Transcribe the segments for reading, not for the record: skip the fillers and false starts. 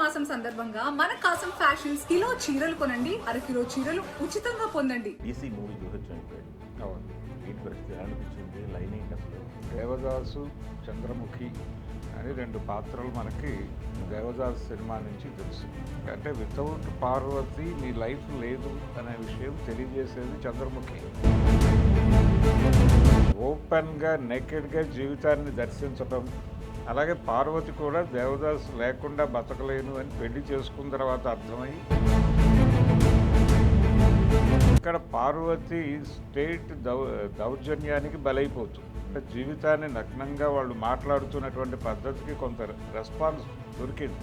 మాసం సందర్భంగా మన కాసం ఫ్యాషన్స్ కిలో చీరలు కొనండి, అరకిలో చీరలు ఉచితంగా పొందండి. డీసీ మూవీ చూసొచ్చాను. అవును. ఏంటి పరిస్థితి ఎలా అనిపించింది? లైన్ ఏంటి అసలు? దేవదాసు, చంద్రముఖి అని రెండు పాత్రలు మనకి దేవదాసు సినిమా నుంచి తెలుసు. అంటే వితౌట్ పార్వతి నీ లైఫ్ లేదు అనే విషయం తెలియజేసేది చంద్రముఖి. ఓపెన్గా నేకెడ్గా జీవితాన్ని దర్శించటం, అలాగే పార్వతి కూడా దేవదాసు లేకుండా బతకలేను అని పెళ్లి చేసుకున్న తర్వాత అర్థమై ఇక్కడ పార్వతి స్టేట్ దౌర్జన్యానికి బలైపోతుంది. జీవితాన్ని నగ్నంగా వాళ్ళు మాట్లాడుతున్నటువంటి పద్ధతికి కొంత రెస్పాన్స్ దొరికింది.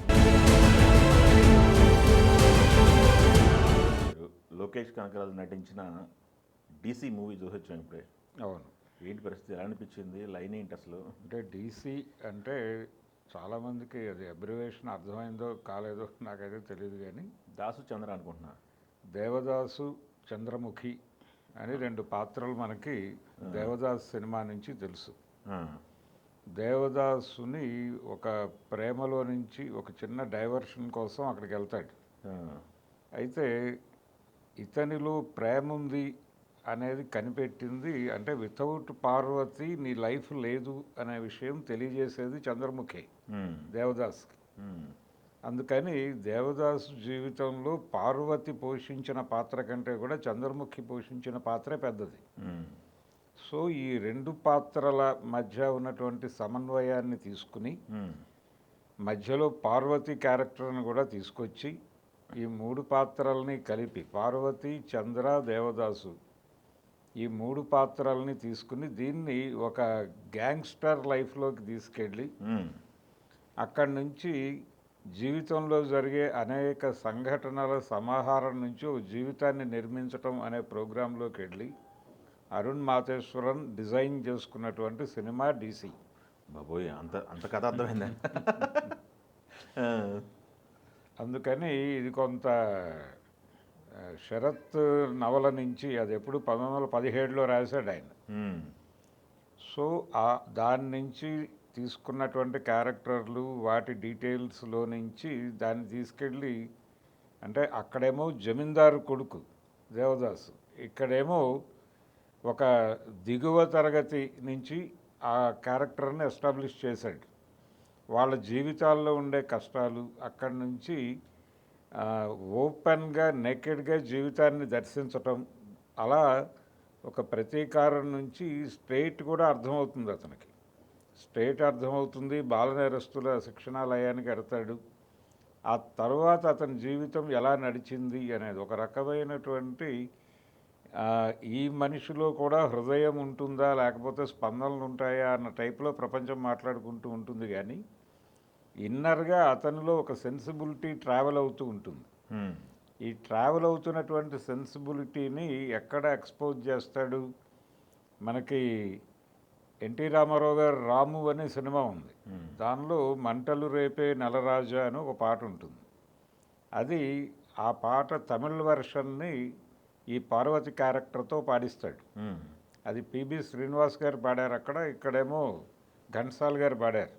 లోకేష్ కనకరాజు నటించిన డీసీ మూవీ చూసొచ్చాను ఇప్పుడే. అవును. ఏంటి పరిస్థితి ఎలా అనిపించింది? లైన్ ఏంటి అసలు? అంటే డీసీ అంటే చాలామందికి అది అబ్రివేషన్ అర్థమైందో కాలేదో నాకైతే తెలియదు, కానీ దాసు చంద్ర అనుకుంటున్నా. దేవదాసు, చంద్రముఖి అని రెండు పాత్రలు మనకి దేవదాసు సినిమా నుంచి తెలుసు. దేవదాసుని ఒక ప్రేమలో నుంచి ఒక చిన్న డైవర్షన్ కోసం అక్కడికి వెళ్తాడు. అయితే ఇతనిలో ప్రేమ ఉంది అనేది కనిపెట్టింది, అంటే వితౌట్ పార్వతి నీ లైఫ్ లేదు అనే విషయం తెలియజేసేది చంద్రముఖి దేవదాస్కి. అందుకని దేవదాసు జీవితంలో పార్వతి పోషించిన పాత్ర కంటే కూడా చంద్రముఖి పోషించిన పాత్రే పెద్దది. సో ఈ రెండు పాత్రల మధ్య ఉన్నటువంటి సమన్వయాన్ని తీసుకుని మధ్యలో పార్వతి క్యారెక్టర్ని కూడా తీసుకొచ్చి ఈ మూడు పాత్రల్ని కలిపి పార్వతి, చంద్ర, దేవదాసు ఈ మూడు పాత్రల్ని తీసుకుని దీన్ని ఒక గ్యాంగ్స్టర్ లైఫ్లోకి తీసుకెళ్ళి అక్కడి నుంచి జీవితంలో జరిగే అనేక సంఘటనల సమాహారం నుంచి ఒక జీవితాన్ని నిర్మించటం అనే ప్రోగ్రాంలోకి వెళ్ళి అరుణ్ మాతేశ్వరన్ డిజైన్ చేసుకున్నటువంటి సినిమా డీసీ. బాబోయ్, అంత అంత కథ అర్థమైందా? అందుకని ఇది కొంత శరత్ నవల నుంచి, అది ఎప్పుడు 1917లో రాశాడు ఆయన. సో దాని నుంచి తీసుకున్నటువంటి క్యారెక్టర్లు వాటి డీటెయిల్స్లో నుంచి దాన్ని తీసుకెళ్ళి, అంటే అక్కడేమో జమీందారు కొడుకు దేవదాసు, ఇక్కడేమో ఒక దిగువ తరగతి నుంచి ఆ క్యారెక్టర్ని ఎస్టాబ్లిష్ చేశాడు. వాళ్ళ జీవితాల్లో ఉండే కష్టాలు, అక్కడి నుంచి ఓపెన్గా నేకెడ్గా జీవితాన్ని దర్శించటం, అలా ఒక ప్రతీకారం నుంచి స్టేట్ కూడా అర్థమవుతుంది అతనికి. స్టేట్ అర్థమవుతుంది, బాల నేరస్తుల శిక్షణాలయానికి ఎడతాడు. ఆ తర్వాత అతని జీవితం ఎలా నడిచింది అనేది ఒక రకమైనటువంటి ఈ మనిషిలో కూడా హృదయం ఉంటుందా లేకపోతే స్పందనలు ఉంటాయా అన్న టైప్లో ప్రపంచం మాట్లాడుకుంటూ ఉంటుంది, కానీ ఇన్నర్గా అతనిలో ఒక సెన్సిబిలిటీ ట్రావెల్ అవుతూ ఉంటుంది. ఈ ట్రావెల్ అవుతున్నటువంటి సెన్సిబిలిటీని ఎక్కడ ఎక్స్పోజ్ చేస్తాడు? మనకి ఎన్టీ రామారావు గారు రాము అనే సినిమా ఉంది, దానిలో మంటలు రేపే నెలరాజా అని ఒక పాట ఉంటుంది. అది ఆ పాట తమిళ వెర్షన్ని ఈ పార్వతి క్యారెక్టర్తో పాడిస్తాడు. అది పిబి శ్రీనివాస్ గారు పాడారు అక్కడ, ఇక్కడేమో ఘంటసాల గారు పాడారు.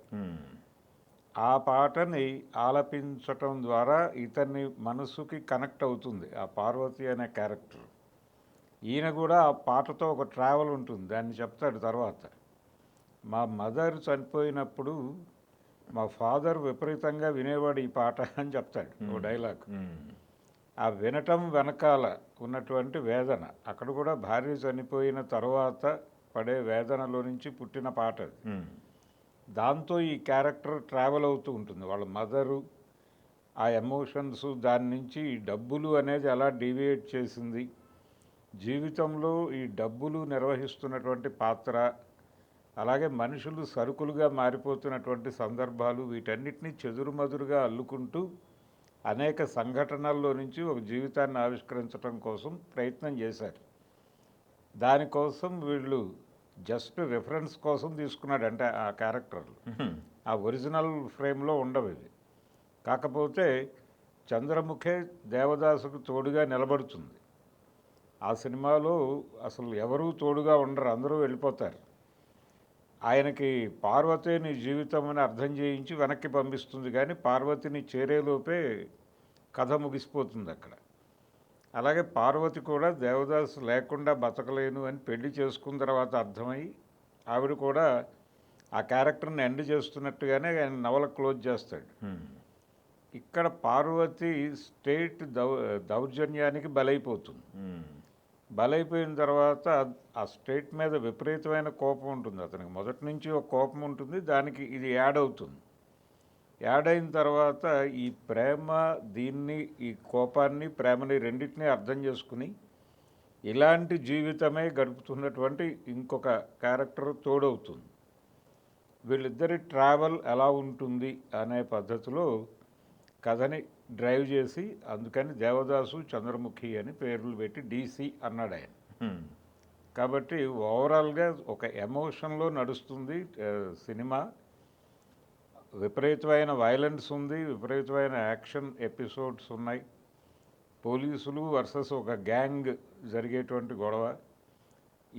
ఆ పాటని ఆలపించటం ద్వారా ఇతన్ని మనసుకి కనెక్ట్ అవుతుంది ఆ పార్వతి అనే క్యారెక్టర్. ఈయన కూడా ఆ పాటతో ఒక ట్రావెల్ ఉంటుంది, దాన్ని చెప్తాడు తర్వాత. మా మదర్ చనిపోయినప్పుడు మా ఫాదర్ విపరీతంగా వినేవాడు ఈ పాట అని చెప్తాడు ఓ డైలాగ్. ఆ వినటం వెనకాల ఉన్నటువంటి వేదన, అక్కడ కూడా భార్య చనిపోయిన తర్వాత పడే వేదనలో నుంచి పుట్టిన పాట అది. దాంతో ఈ క్యారెక్టర్ ట్రావెల్ అవుతూ ఉంటుంది. వాళ్ళ మదరు, ఆ ఎమోషన్స్, దాని నుంచి ఈ డబ్బులు అనేది ఎలా డీవియేట్ చేసింది, జీవితంలో ఈ డబ్బులు నిర్వహిస్తున్నటువంటి పాత్ర, అలాగే మనుషులు సరుకులుగా మారిపోతున్నటువంటి సందర్భాలు, వీటన్నిటినీ చెదురుమదురుగా అల్లుకుంటూ అనేక సంఘటనల్లో నుంచి ఒక జీవితాన్ని ఆవిష్కరించడం కోసం ప్రయత్నం చేశారు. దానికోసం వీళ్ళు జస్ట్ రిఫరెన్స్ కోసం తీసుకున్నాడు, అంటే ఆ క్యారెక్టర్లు ఆ ఒరిజినల్ ఫ్రేమ్లో ఉండవు ఇవి. కాకపోతే చంద్రముఖే దేవదాసుకు తోడుగా నిలబడుతుంది. ఆ సినిమాలో అసలు ఎవరూ తోడుగా ఉండరు, అందరూ వెళ్ళిపోతారు. ఆయనకి పార్వతే నీ జీవితం అని అర్థం చేయించి వెనక్కి పంపిస్తుంది, కానీ పార్వతిని చేరేలోపే కథ ముగిసిపోతుంది అక్కడ. అలాగే పార్వతి కూడా దేవదాసు లేకుండా బతకలేను అని పెళ్లి చేసుకున్న తర్వాత అర్థమై ఆవిడ కూడా ఆ క్యారెక్టర్ని ఎండ్ చేస్తున్నట్టుగానే ఆయన నవల క్లోజ్ చేస్తాడు. ఇక్కడ పార్వతి స్టేట్ దౌర్జన్యానికి బలైపోతుంది. బలైపోయిన తర్వాత ఆ స్టేట్ మీద విపరీతమైన కోపం ఉంటుంది అతనికి. మొదటి నుంచి ఒక కోపం ఉంటుంది, దానికి ఇది యాడ్ అవుతుంది. యాడ్ అయిన తర్వాత ఈ ప్రేమ, దీన్ని, ఈ కోపాన్ని, ప్రేమని రెండింటినీ అర్థం చేసుకుని ఇలాంటి జీవితమే గడుపుతున్నటువంటి ఇంకొక క్యారెక్టర్ తోడవుతుంది. వీళ్ళిద్దరి ట్రావెల్ ఎలా ఉంటుంది అనే పద్ధతిలో కథని డ్రైవ్ చేసి, అందుకని దేవదాసు చంద్రముఖి అని పేర్లు పెట్టి DC అన్నాడు ఆయన. కాబట్టి ఓవరాల్గా ఒక ఎమోషన్లో నడుస్తుంది సినిమా. విపరీతమైన వైలెన్స్ ఉంది, విపరీతమైన యాక్షన్ ఎపిసోడ్స్ ఉన్నాయి. పోలీసులు వర్సెస్ ఒక గ్యాంగ్ జరిగేటువంటి గొడవ.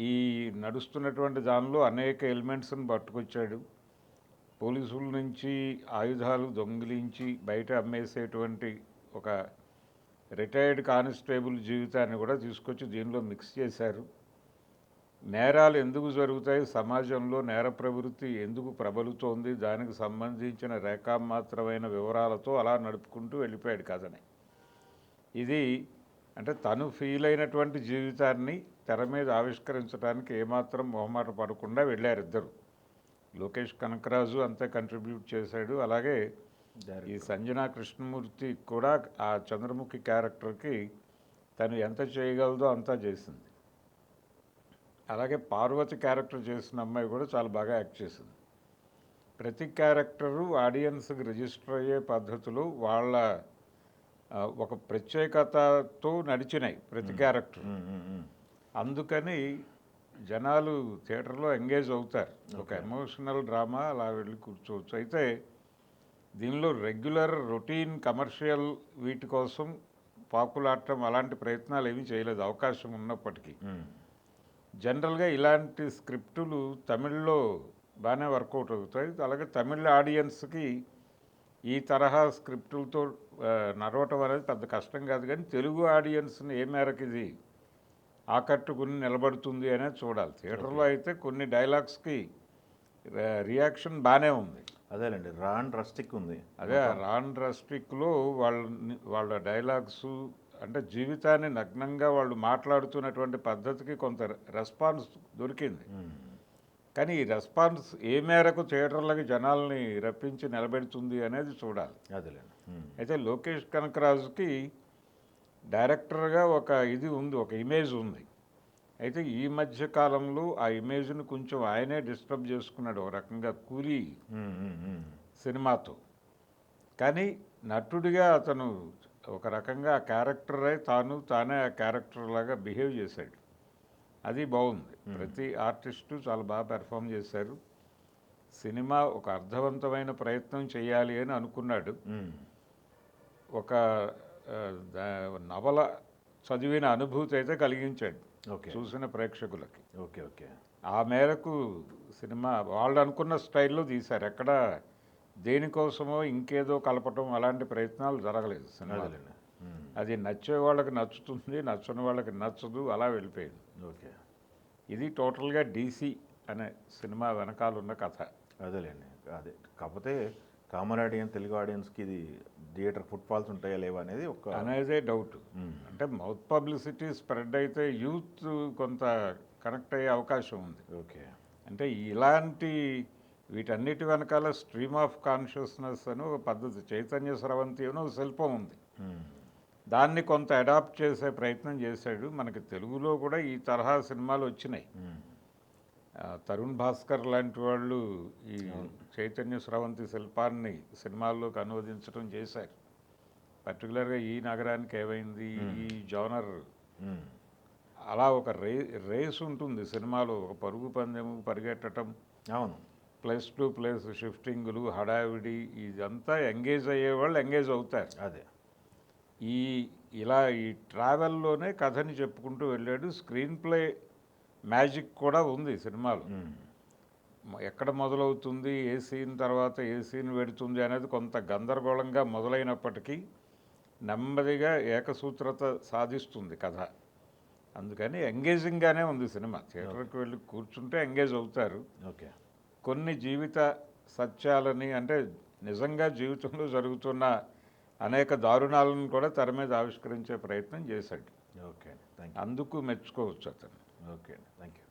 ఈ నడుస్తున్నటువంటి దానిలో అనేక ఎలిమెంట్స్ని పట్టుకొచ్చాడు. పోలీసుల నుంచి ఆయుధాలు దొంగిలించి బయట అమ్మేసేటువంటి ఒక రిటైర్డ్ కానిస్టేబుల్ జీవితాన్ని కూడా తీసుకొచ్చి దీనిలో మిక్స్ చేశారు. నేరాలు ఎందుకు జరుగుతాయి, సమాజంలో నేర ప్రవృత్తి ఎందుకు ప్రబలుతోంది, దానికి సంబంధించిన రేఖామాత్రమైన వివరాలతో అలా నడుపుకుంటూ వెళ్ళిపోయాడు కథని. ఇది అంటే తను ఫీల్ అయినటువంటి జీవితాన్ని తెర మీద ఆవిష్కరించడానికి ఏమాత్రం మొహమాట పడకుండా వెళ్ళారు ఇద్దరు. లోకేష్ కనకరాజు అంతే కంట్రిబ్యూట్ చేశాడు. అలాగే ఈ సంజనా కృష్ణమూర్తి కూడా ఆ చంద్రముఖి క్యారెక్టర్కి తను ఎంత చేయగలదో అంతా చేసింది. అలాగే పార్వతి క్యారెక్టర్ చేసిన అమ్మాయి కూడా చాలా బాగా యాక్ట్ చేసింది. ప్రతి క్యారెక్టరు ఆడియన్స్కి రిజిస్టర్ అయ్యే పద్ధతిలో వాళ్ళ ఒక ప్రత్యేకతతో నడిచినాయి ప్రతి క్యారెక్టర్. అందుకని జనాలు థియేటర్లో ఎంగేజ్ అవుతారు. ఒక ఎమోషనల్ డ్రామా అలా వెళ్ళి కూర్చోవచ్చు. అయితే దీనిలో రెగ్యులర్ రొటీన్ కమర్షియల్ వీటి కోసం పాపులాడటం అలాంటి ప్రయత్నాలు ఏమీ చేయలేదు, అవకాశం ఉన్నప్పటికీ. జనరల్గా ఇలాంటి స్క్రిప్టులు తమిళ్లో బాగానే వర్కౌట్ అవుతాయి. అలాగే తమిళ ఆడియన్స్కి ఈ తరహా స్క్రిప్టులతో నడవటం అనేది పెద్ద కష్టం కాదు, కానీ తెలుగు ఆడియన్స్ని ఏ మేరకు ఇది ఆకట్టుకుని నిలబడుతుంది అనేది చూడాలి. థియేటర్లో అయితే కొన్ని డైలాగ్స్కి రియాక్షన్ బాగానే ఉంది. అదేలేండి, రాన్ రస్టిక్ ఉంది. అదే రాన్ రస్టిక్లో వాళ్ళ డైలాగ్స్ అంటే జీవితాన్ని నగ్నంగా వాళ్ళు మాట్లాడుతున్నటువంటి పద్ధతికి కొంత రెస్పాన్స్ దొరికింది. కానీ ఈ రెస్పాన్స్ ఏ మేరకు థియేటర్లకి జనాల్ని రప్పించి నిలబెడుతుంది అనేది చూడాలి. అదేలేండి. అయితే లోకేష్ కనకరాజుకి డైరెక్టర్గా ఒక ఇది ఉంది, ఒక ఇమేజ్ ఉంది. అయితే ఈ మధ్య కాలంలో ఆ ఇమేజ్ని కొంచెం ఆయనే డిస్టర్బ్ చేసుకున్నాడు ఒక రకంగా కూలీ సినిమాతో. కానీ నటుడిగా అతను ఒక రకంగా ఆ క్యారెక్టరే తానే ఆ క్యారెక్టర్ లాగా బిహేవ్ చేశాడు. అది బాగుంది. ప్రతి ఆర్టిస్టు చాలా బాగా పెర్ఫామ్ చేశారు. సినిమా ఒక అర్థవంతమైన ప్రయత్నం చేయాలి అని అనుకున్నాడు. ఒక నవల చదివిన అనుభూతి అయితే కలిగించాడు చూసిన ప్రేక్షకులకి. ఓకే ఓకే ఆ మేరకు సినిమా వాళ్ళు అనుకున్న స్టైల్లో తీశారు. ఎక్కడ దేనికోసమో ఇంకేదో కలపటం అలాంటి ప్రయత్నాలు జరగలేదు సినిమాలో. అది నచ్చే వాళ్ళకి నచ్చుతుంది, నచ్చని వాళ్ళకి నచ్చదు, అలా వెళ్ళిపోయింది. ఓకే, ఇది టోటల్గా DC అనే సినిమా వెనకాల ఉన్న కథ. అదేలేండి. అదే కాకపోతే కామన్ ఆడియన్స్, తెలుగు ఆడియన్స్కి ఇది థియేటర్ ఫుట్ఫాల్స్ ఉంటాయా లేవా అనేది అనేదే డౌట్. అంటే మౌత్ పబ్లిసిటీ స్ప్రెడ్ అయితే యూత్ కొంత కనెక్ట్ అయ్యే అవకాశం ఉంది. ఓకే, అంటే ఇలాంటి వీటన్నిటి వెనకాల స్ట్రీమ్ ఆఫ్ కాన్షియస్నెస్ అని ఒక పద్ధతి, చైతన్య స్రవంతి అని ఒక శిల్పం ఉంది. దాన్ని కొంత అడాప్ట్ చేసే ప్రయత్నం చేశాడు. మనకి తెలుగులో కూడా ఈ తరహా సినిమాలు వచ్చినాయి. తరుణ్ భాస్కర్ లాంటి వాళ్ళు ఈ చైతన్య స్రవంతి శిల్పాన్ని సినిమాల్లోకి అనువదించడం చేశారు. పర్టికులర్గా ఈ నగరానికి ఏమైంది, ఈ జోనర్, అలా ఒక రేస్ ఉంటుంది సినిమాలో. ఒక పరుగు పందెము, పరిగెట్టడం, అవును, ప్లేస్ టు ప్లేస్ షిఫ్టింగులు, హడావిడి, ఇదంతా ఎంగేజ్ అయ్యేవాళ్ళు ఎంగేజ్ అవుతారు. అదే ఇలా ఈ ట్రావెల్లోనే కథని చెప్పుకుంటూ వెళ్ళాడు. స్క్రీన్ ప్లే మ్యాజిక్ కూడా ఉంది సినిమాలో. ఎక్కడ మొదలవుతుంది, ఏ సీన్ తర్వాత ఏ సీన్ పెడుతుంది అనేది కొంత గందరగోళంగా మొదలైనప్పటికీ నెమ్మదిగా ఏకసూత్రత సాధిస్తుంది కథ. అందుకని ఎంగేజింగ్గానే ఉంది సినిమా. థియేటర్కి వెళ్ళి కూర్చుంటే ఎంగేజ్ అవుతారు. ఓకే. కొన్ని జీవిత సత్యాలని, అంటే నిజంగా జీవితంలో జరుగుతున్న అనేక దారుణాలను కూడా తెర మీద ఆవిష్కరించే ప్రయత్నం చేశాడు. ఓకే అండి, థ్యాంక్ అందుకు మెచ్చుకోవచ్చు అతను. యూ. ఓకే అండి, థ్యాంక్ యూ.